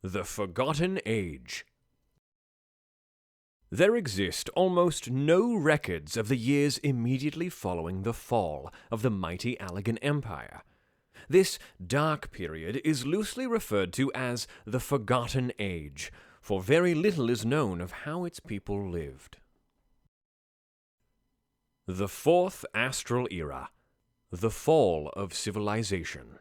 The Forgotten Age. There exist almost no records of the years immediately following the fall of the mighty Allegan Empire. This dark period is loosely referred to as the Forgotten Age, for very little is known of how its people lived. The Fourth Astral Era. The Fall of Civilization.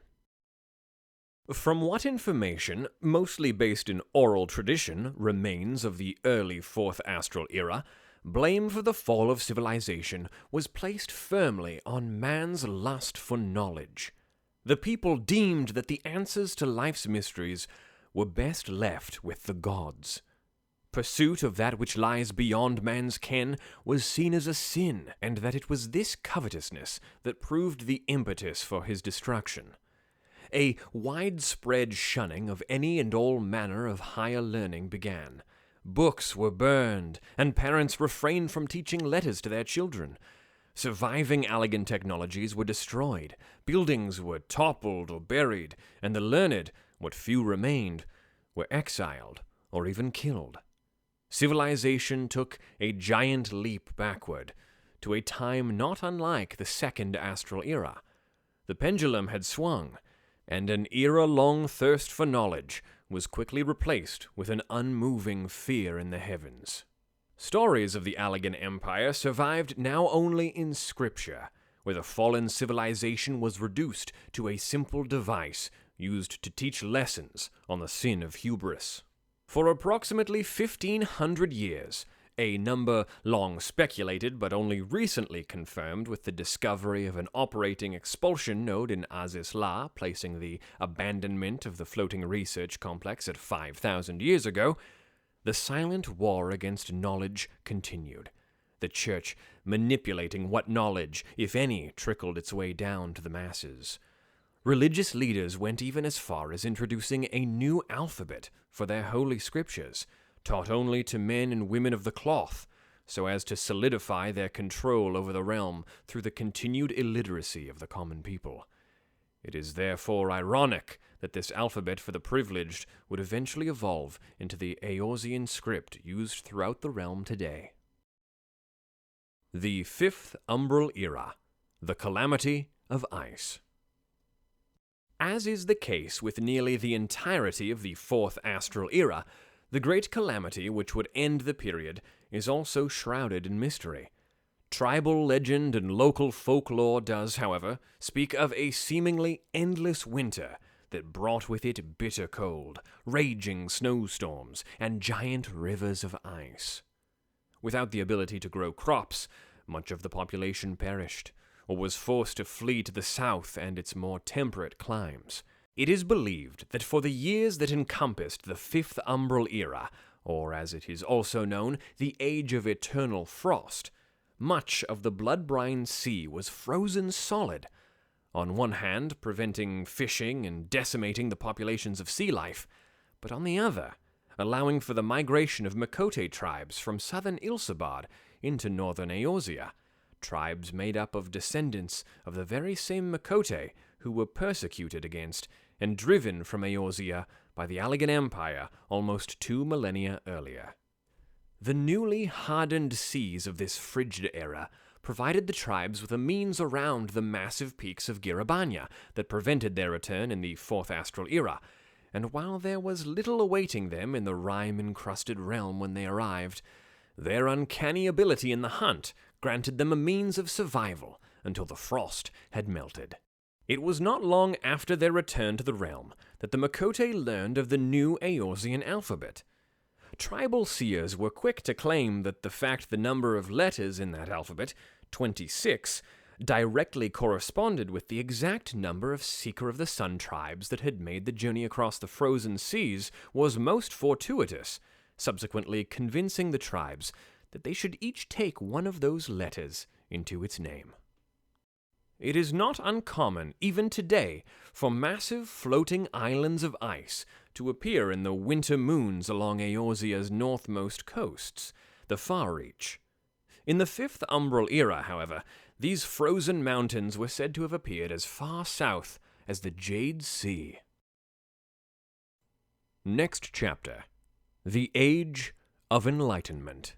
From what information, mostly based in oral tradition, remains of the early Fourth Astral Era, blame for the fall of civilization was placed firmly on man's lust for knowledge. The people deemed that the answers to life's mysteries were best left with the gods. Pursuit of that which lies beyond man's ken was seen as a sin, and that it was this covetousness that proved the impetus for his destruction. A widespread shunning of any and all manner of higher learning began. Books were burned, and parents refrained from teaching letters to their children. Surviving Allegan technologies were destroyed, buildings were toppled or buried, and the learned, what few remained, were exiled or even killed. Civilization took a giant leap backward, to a time not unlike the Second Astral Era. The pendulum had swung, and an era-long thirst for knowledge was quickly replaced with an unmoving fear in the heavens. Stories of the Allegan Empire survived now only in scripture, where the fallen civilization was reduced to a simple device used to teach lessons on the sin of hubris. For approximately 1,500 years, a number long speculated but only recently confirmed with the discovery of an operating expulsion node in Azis-La, placing the abandonment of the floating research complex at 5,000 years ago, the silent war against knowledge continued, the Church manipulating what knowledge, if any, trickled its way down to the masses. Religious leaders went even as far as introducing a new alphabet for their holy scriptures, taught only to men and women of the cloth, so as to solidify their control over the realm through the continued illiteracy of the common people. It is therefore ironic that this alphabet for the privileged would eventually evolve into the Eorzean script used throughout the realm today. The Fifth Umbral Era. The Calamity of Ice. As is the case with nearly the entirety of the Fourth Astral Era, the great calamity which would end the period is also shrouded in mystery. Tribal legend and local folklore does, however, speak of a seemingly endless winter that brought with it bitter cold, raging snowstorms, and giant rivers of ice. Without the ability to grow crops, much of the population perished, or was forced to flee to the south and its more temperate climes. It is believed that for the years that encompassed the Fifth Umbral Era, or as it is also known, the Age of Eternal Frost, much of the blood-brine sea was frozen solid, on one hand preventing fishing and decimating the populations of sea life, but on the other allowing for the migration of Makote tribes from southern Ilsabad into northern Eorzea, tribes made up of descendants of the very same Makote who were persecuted against and driven from Eorzea by the Allegan Empire almost 2 millennia earlier. The newly hardened seas of this frigid era provided the tribes with a means around the massive peaks of Girabanya that prevented their return in the Fourth Astral Era, and while there was little awaiting them in the rime-encrusted realm when they arrived, their uncanny ability in the hunt granted them a means of survival until the frost had melted. It was not long after their return to the realm that the Makote learned of the new Eorzean alphabet. Tribal seers were quick to claim that the number of letters in that alphabet, 26, directly corresponded with the exact number of Seeker of the Sun tribes that had made the journey across the frozen seas was most fortuitous, subsequently convincing the tribes that they should each take one of those letters into its name. It is not uncommon, even today, for massive floating islands of ice to appear in the winter moons along Eorzea's northmost coasts, the far reach. In the Fifth Umbral Era, however, these frozen mountains were said to have appeared as far south as the Jade Sea. Next chapter. The Age of Enlightenment.